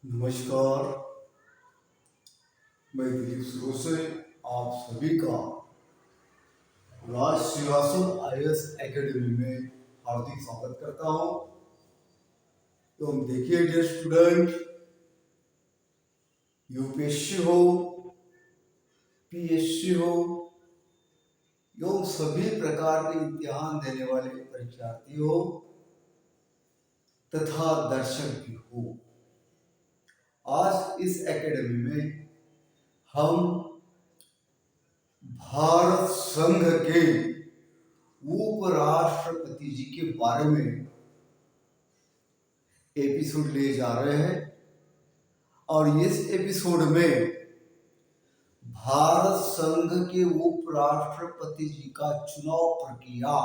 नमस्कार। मैं दिलीप शुरू से आप सभी का राज श्रीवास्तव आईएएस एकेडमी में हार्दिक स्वागत करता हूं। तो हम देखिए डियर स्टूडेंट, यूपीएससी हो, पीएससी हो, एवं सभी प्रकार के इम्तिहान देने वाले परीक्षार्थी हो तथा दर्शक भी हो, आज इस एकेडमी में हम भारत संघ के उपराष्ट्रपति जी के बारे में एपिसोड ले जा रहे हैं। और इस एपिसोड में भारत संघ के उपराष्ट्रपति जी का चुनाव प्रक्रिया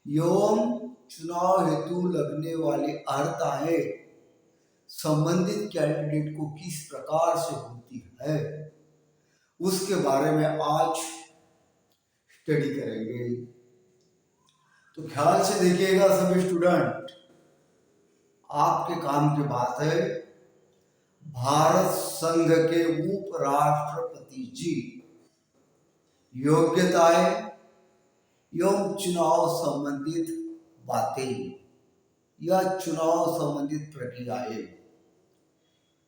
एवं चुनाव हेतु लगने वाली अर्हताएं संबंधित कैंडिडेट को किस प्रकार से होती है, उसके बारे में आज स्टडी करेंगे। तो ख्याल से देखिएगा सभी स्टूडेंट, आपके काम की बात है। भारत संघ के उपराष्ट्रपति जी योग्यताएं एवं चुनाव संबंधित बातें या चुनाव संबंधित प्रक्रियाएं,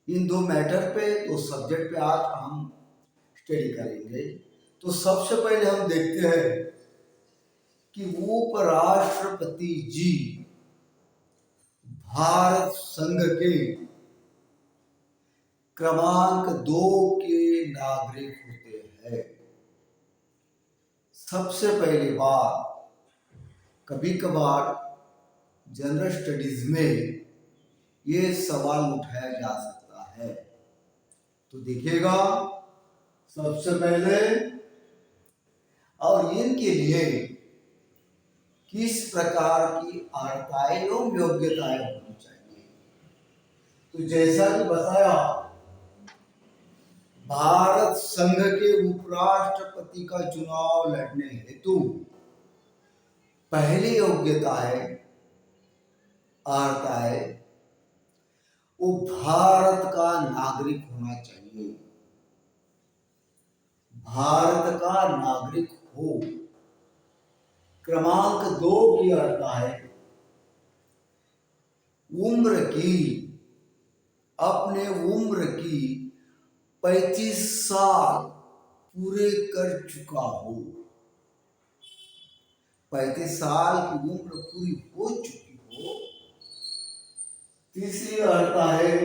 इन दो मैटर पे, दो सब्जेक्ट पे आज हम स्टडी करेंगे। तो सबसे पहले हम देखते हैं कि उपराष्ट्रपति जी भारत संघ के क्रमांक 2 के नागरिक होते हैं। सबसे पहली बात, कभी कभार जनरल स्टडीज में ये सवाल उठाया जा सकता है। तो देखिएगा सबसे पहले, और इनके लिए किस प्रकार की अर्हताएं एवं योग्यताएं होनी चाहिए। तो जैसा कि बताया, भारत संघ के उपराष्ट्रपति का चुनाव लड़ने हेतु पहली योग्यता है, अर्हताएं, वो भारत का नागरिक होना चाहिए। भारत का नागरिक हो। क्रमांक 2 की अर्हता है, उम्र की, अपने उम्र की 35 साल पूरे कर चुका हो। 35 साल की उम्र पूरी हो चुकी हो। तीसरी अर्हता है,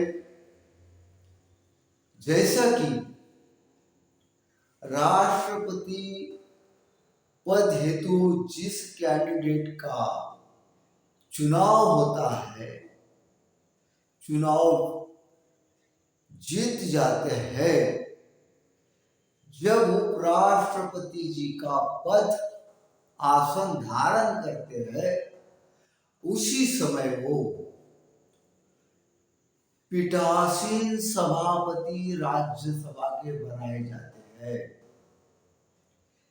जैसा कि राष्ट्रपति पद हेतु जिस कैंडिडेट का चुनाव होता है, चुनाव जीत जाते हैं, जब उपराष्ट्रपति जी का पद आसन धारण करते हैं, उसी समय वो पीठासीन सभापति राज्यसभा के बनाए जाते हैं।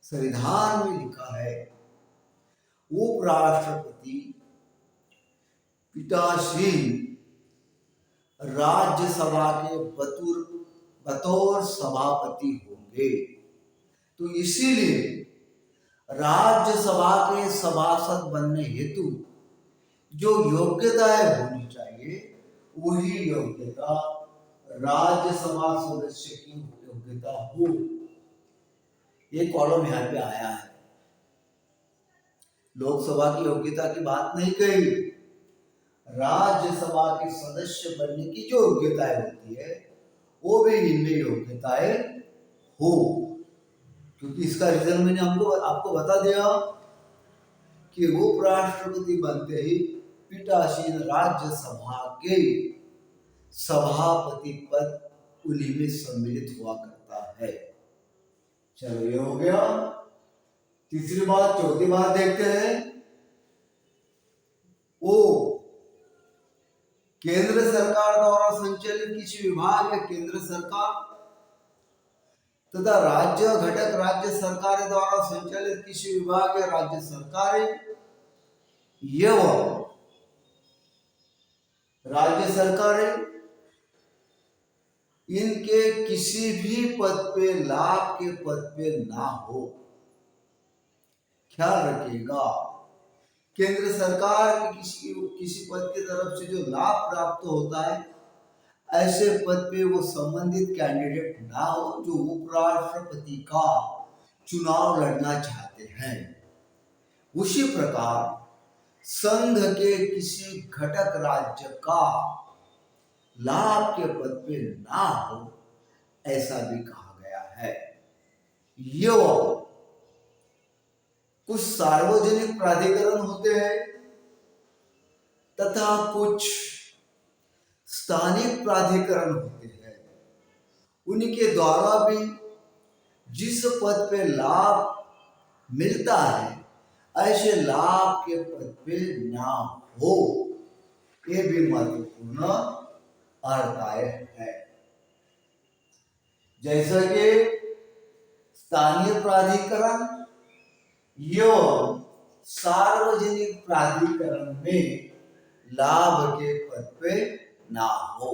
संविधान में लिखा है, उपराष्ट्रपति पीठासीन राज्यसभा के बतौर सभापति होंगे। तो इसीलिए राज्यसभा के सभासद बनने हेतु जो योग्यताएं होनी चाहिए, वही योग्यता राज्यसभा सदस्य की योग्यता हो। ये कॉलम यहाँ पे आया है। लोकसभा की योग्यता की बात नहीं कही, राज्यसभा के सदस्य बनने की जो योग्यताएं होती है, वो भी इनमें योग्यताएं हो। क्योंकि इसका रीजन मैंने आपको बता दिया कि उपराष्ट्रपति बनते ही पीठासीन राज्यसभा के सभापति पद उन्हीं में सम्मिलित हुआ करता है। चलो ये हो गया। तीसरी बात, चौथी बात देखते हैं, वो केंद्र सरकार द्वारा संचालित किसी विभाग या केंद्र सरकार तथा राज्य घटक राज्य सरकार द्वारा संचालित किसी विभाग या राज्य सरकार एवं राज्य सरकारें इनके किसी भी पद पे, लाभ के पद पे ना हो, ख्याल रखिएगा। केंद्र सरकार के किसी पद की तरफ से जो लाभ प्राप्त होता है, ऐसे पद पे वो संबंधित कैंडिडेट ना हो जो उपराष्ट्रपति का चुनाव लड़ना चाहते हैं। उसी प्रकार संघ के किसी घटक राज्य का लाभ के पद पे ना हो, ऐसा भी कहा गया है। एवं कुछ सार्वजनिक प्राधिकरण होते हैं तथा कुछ स्थानिक प्राधिकरण होते हैं, उनके द्वारा भी जिस पद पे लाभ मिलता है, ऐसे लाभ के पद पे ना हो, ये भी महत्वपूर्ण अर्थाय है। जैसा कि स्थानीय प्राधिकरण एवं सार्वजनिक प्राधिकरण में लाभ के पद पे ना हो,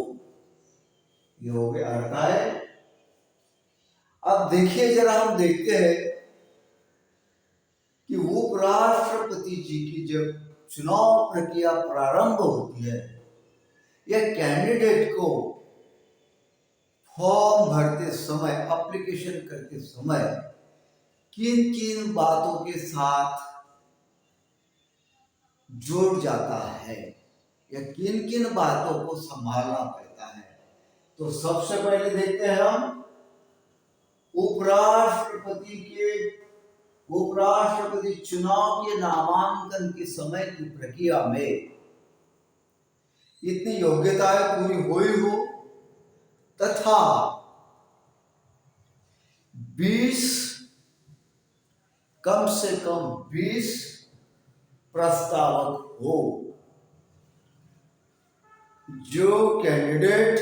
ये हो गया अर्थाय। अब देखिए, जरा हम देखते हैं कि उपराष्ट्रपति जी की जब चुनाव प्रक्रिया प्रारंभ होती है, यह कैंडिडेट को फॉर्म भरते समय, एप्लीकेशन करते समय किन किन बातों के साथ जोड़ जाता है या किन किन बातों को संभालना पड़ता है। तो सबसे पहले देखते हैं हम उपराष्ट्रपति चुनाव के नामांकन के समय की प्रक्रिया में इतनी योग्यताएं पूरी हुई हो तथा 20 कम से कम 20 प्रस्तावक हो। जो कैंडिडेट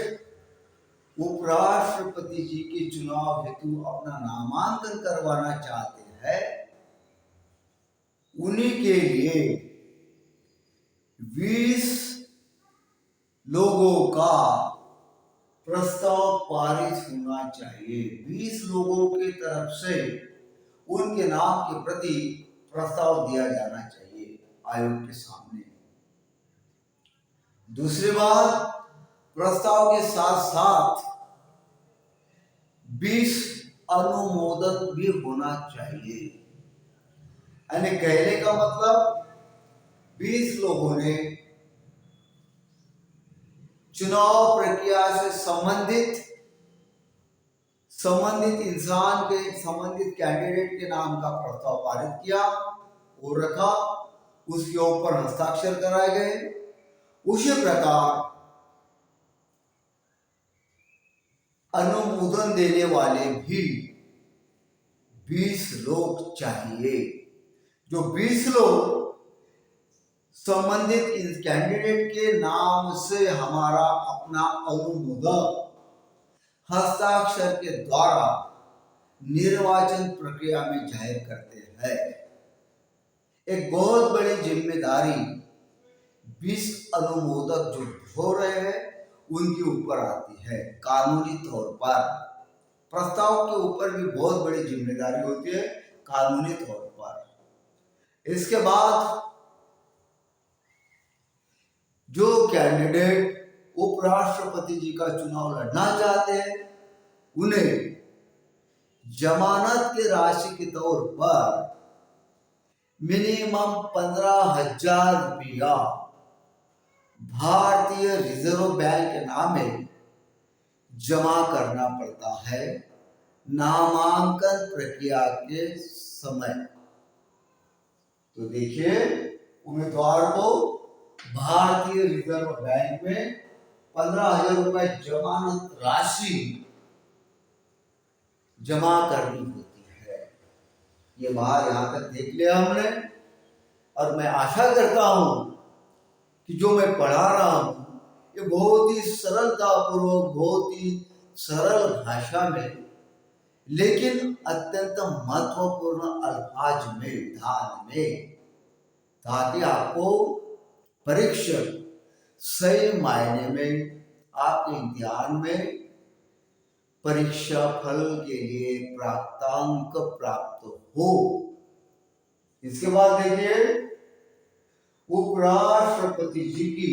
उपराष्ट्रपति जी के चुनाव हेतु अपना नामांकन करवाना चाहते हैं, उन्हीं के लिए 20 लोगों का प्रस्ताव पारित होना चाहिए। 20 लोगों की तरफ से उनके नाम के प्रति प्रस्ताव दिया जाना चाहिए आयोग के सामने। दूसरी बात, प्रस्ताव के साथ साथ 20 अनुमोदन भी होना चाहिए। यानी कहने का मतलब 20 लोगों ने चुनाव प्रक्रिया से संबंधित इंसान के, संबंधित कैंडिडेट के नाम का प्रस्ताव पारित किया और रखा, उसके ऊपर हस्ताक्षर कराए गए। उसी प्रकार अनुमोदन देने वाले भी 20 लोग चाहिए। जो 20 लोग संबंधित इस कैंडिडेट के नाम से हमारा अपना अनुमोदन हस्ताक्षर के द्वारा निर्वाचन प्रक्रिया में जाहिर करते हैं। एक बहुत बड़ी जिम्मेदारी 20 अनुमोदक जो हो रहे हैं उनके ऊपर आती है। कानूनी तौर पर प्रस्ताव के ऊपर भी बहुत बड़ी जिम्मेदारी होती है कानूनी तौर पर। इसके बाद जो कैंडिडेट उपराष्ट्रपति जी का चुनाव लड़ना चाहते हैं, उन्हें जमानत की राशि के तौर पर मिनिमम 15,000 रुपया भारतीय रिजर्व बैंक के नाम में जमा करना पड़ता है नामांकन प्रक्रिया के समय। तो देखिए, उम्मीदवार को भारतीय रिजर्व बैंक में 15,000 रुपए जमानत राशि जमा करनी होती है। ये बात यहां तक देख लिया हमने, और मैं आशा करता हूं कि जो मैं पढ़ा रहा हूं ये बहुत ही सरलतापूर्वक, बहुत ही सरल भाषा में, लेकिन अत्यंत महत्वपूर्ण अल्फाज में, विधान में, ताकि आपको परीक्षक सही मायने में आपके इम्तिहान में परीक्षा फल के लिए प्राप्तांक प्राप्त हो। इसके बाद देखिए, उपराष्ट्रपति जी की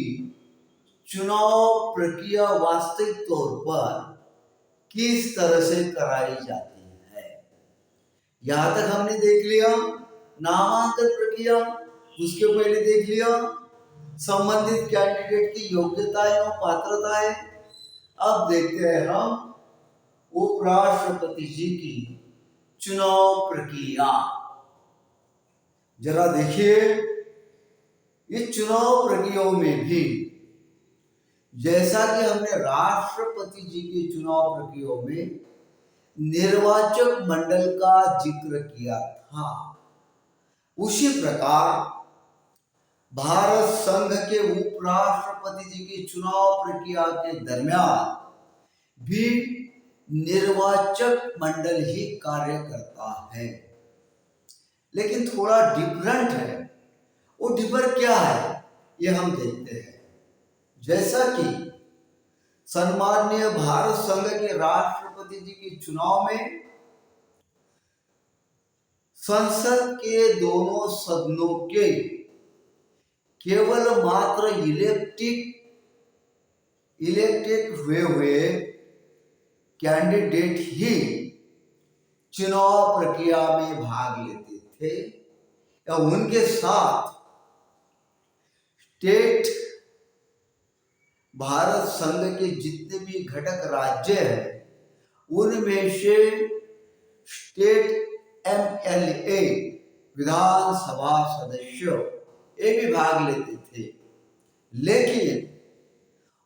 चुनाव प्रक्रिया वास्तविक तौर पर किस तरह से कराई जाती है। यहां तक हमने देख लिया नामांकन प्रक्रिया, उसके पहले देख लिया संबंधित कैंडिडेट की योग्यताएं और पात्रताएं। अब देखते हैं हम उपराष्ट्रपति जी की चुनाव प्रक्रिया। जरा देखिए, इस चुनाव प्रक्रियाओं में भी जैसा कि हमने राष्ट्रपति जी के चुनाव प्रक्रियाओं में निर्वाचक मंडल का जिक्र किया था, उसी प्रकार भारत संघ के उपराष्ट्रपति जी की चुनाव प्रक्रिया के दरमियान भी निर्वाचक मंडल ही कार्य करता है, लेकिन थोड़ा डिफरेंट है। वो डिफर क्या है ये हम देखते हैं। जैसा कि सम्माननीय भारत संघ के राष्ट्रपति जी के चुनाव में संसद के दोनों सदनों के केवल मात्र इलेक्टेड हुए कैंडिडेट ही चुनाव प्रक्रिया में भाग लेते थे, या उनके साथ स्टेट भारत संघ के जितने भी घटक राज्य हैं उनमें से स्टेट एमएलए विधानसभा सदस्य ये भी भाग लेते थे। लेकिन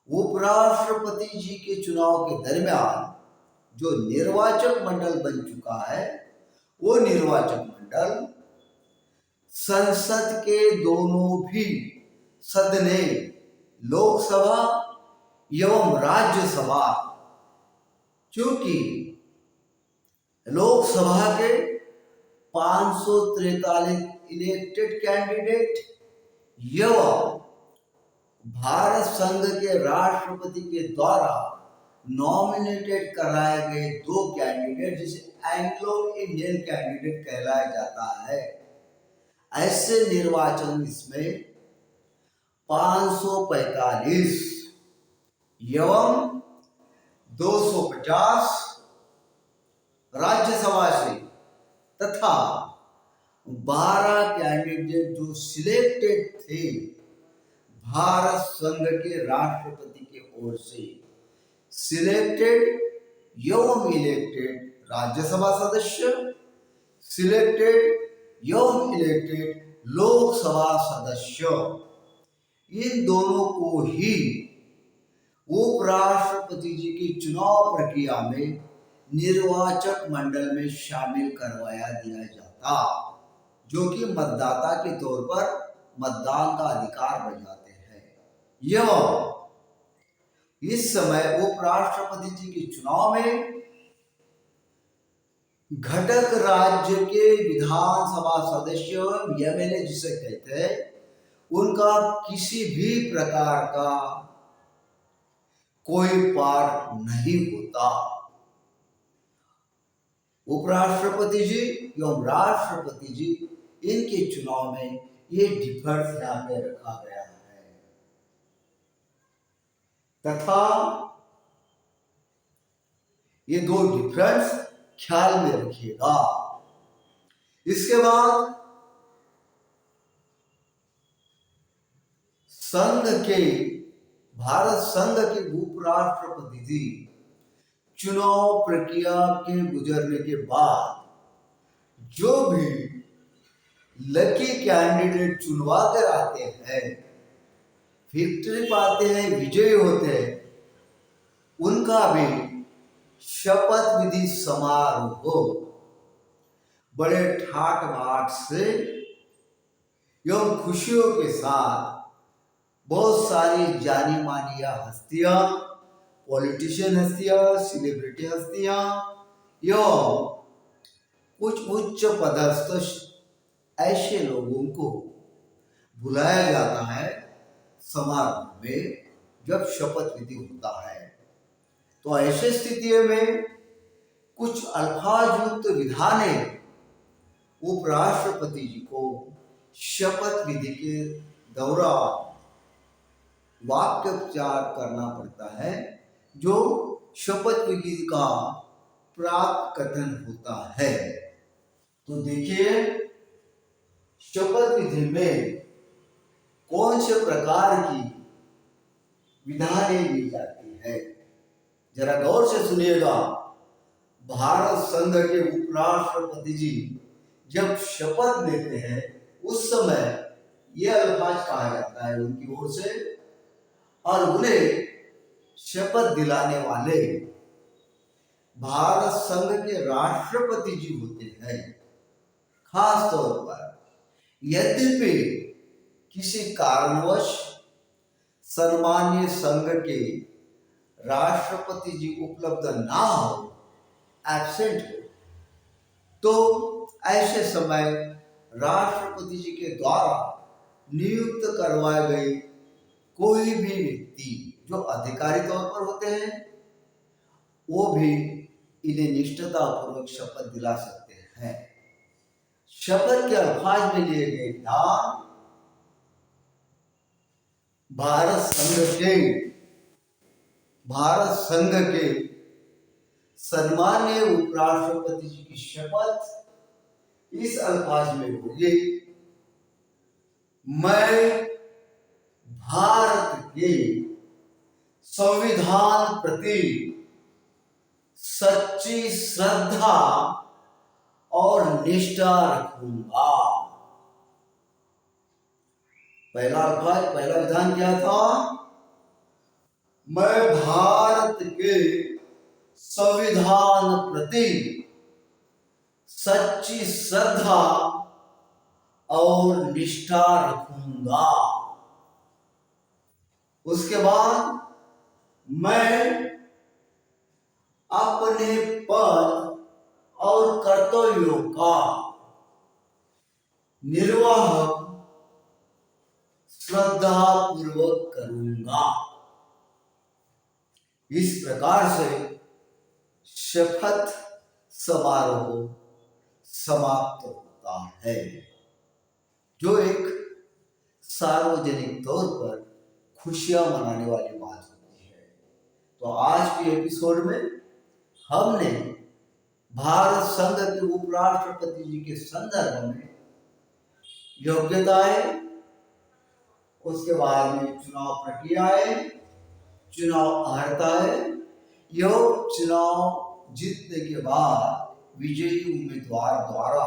उपराष्ट्रपति जी के चुनाव के दरमियान जो निर्वाचक मंडल बन चुका है, वो निर्वाचक मंडल संसद के दोनों भी सदने लोकसभा एवं राज्यसभा, क्योंकि लोकसभा के 543 इलेक्टेड कैंडिडेट एवं भारत संघ के राष्ट्रपति के द्वारा नॉमिनेटेड कराए गए 2 कैंडिडेट, जिसे एंग्लो इंडियन कैंडिडेट कहलाया जाता है, ऐसे निर्वाचन इसमें 545 एवं 250 राज्यसभा से तथा 12 कैंडिडेट जो सिलेक्टेड थे भारत संघ के राष्ट्रपति के ओर से, सिलेक्टेड एवं इलेक्टेड राज्यसभा सदस्य, सिलेक्टेड एवं इलेक्टेड लोकसभा सदस्य, इन दोनों को ही उपराष्ट्रपति जी की चुनाव प्रक्रिया में निर्वाचक मंडल में शामिल करवाया दिया जाता, जो कि मतदाता के तौर पर मतदान का अधिकार बजाते हैं। यह इस समय उपराष्ट्रपति जी के चुनाव में घटक राज्य के विधानसभा सदस्य एमएलए जिसे कहते हैं, उनका किसी भी प्रकार का कोई पार्ट नहीं होता। उपराष्ट्रपति जी एवं राष्ट्रपति जी इनके चुनाव में ये डिफरेंस यहाँ पे रखा गया है। तथा ये 2 डिफरेंस ख्याल में रखिएगा। इसके बाद संघ के भारत संघ के उपराष्ट्रपति जी चुनाव प्रक्रिया के गुजरने के बाद जो भी लकी कैंडिडेट चुनवा कर आते हैं, विक्ट्री पाते हैं, विजयी होते हैं, उनका भी शपथ विधि समारोह बड़े ठाट बाट से एवं खुशियों के साथ बहुत सारी जानी मानी हस्तियां, पॉलिटिशियन हस्तियां, सेलिब्रिटी हस्तियां एवं कुछ उच्च पदस्थ ऐसे लोगों को बुलाया जाता है समारोह में जब शपथ विधि होता है तो ऐसे स्थिति में कुछ अल्फाज युक्त विधानें उपराष्ट्रपति जी को शपथ विधि के दौरान वाक्योच्चार करना पड़ता है, जो शपथ विधि का प्राक कथन होता है। तो देखिए, शपथ विधि में कौन से प्रकार की विधानें दी जाती है, जरा गौर से सुनिएगा। भारत संघ के उपराष्ट्रपति जी जब शपथ लेते हैं उस समय यह अल्फाज कहा जाता है उनकी ओर से, और उन्हें शपथ दिलाने वाले भारत संघ के राष्ट्रपति जी होते हैं। खास तौर पर यद्यपि किसी कारणवश सम्मानीय संघ के राष्ट्रपति जी उपलब्ध ना हो, एब्सेंट हो, तो ऐसे समय राष्ट्रपति जी के द्वारा नियुक्त करवाए गए कोई भी व्यक्ति जो अधिकारी तौर पर होते हैं वो भी इन्हें निष्ठता पूर्वक शपथ दिला सकते हैं। शपथ के अल्फाज में लिए गए ध्यान भारत संघ के सम्मानीय उपराष्ट्रपति जी की शपथ इस अल्फाज में होगी, मैं भारत के संविधान प्रति सच्ची श्रद्धा और निष्ठा रखूंगा। पहला विधान क्या था? मैं भारत के संविधान प्रति सच्ची श्रद्धा और निष्ठा रखूंगा। उसके बाद मैं अपने पद और कर्तव्यों का निर्वाह श्रद्धा पूर्वक करूंगा। इस प्रकार से शपथ समारोह समाप्त होता है, जो एक सार्वजनिक तौर पर खुशियां मनाने वाली बात होती है। तो आज के एपिसोड में हमने भारत संघ के उपराष्ट्रपति जी के संदर्भ में योग्यताएं, उसके बाद में चुनाव प्रक्रियाएं, चुनाव अर्हताएं, चुनाव जीतने के बाद विजयी उम्मीदवार द्वारा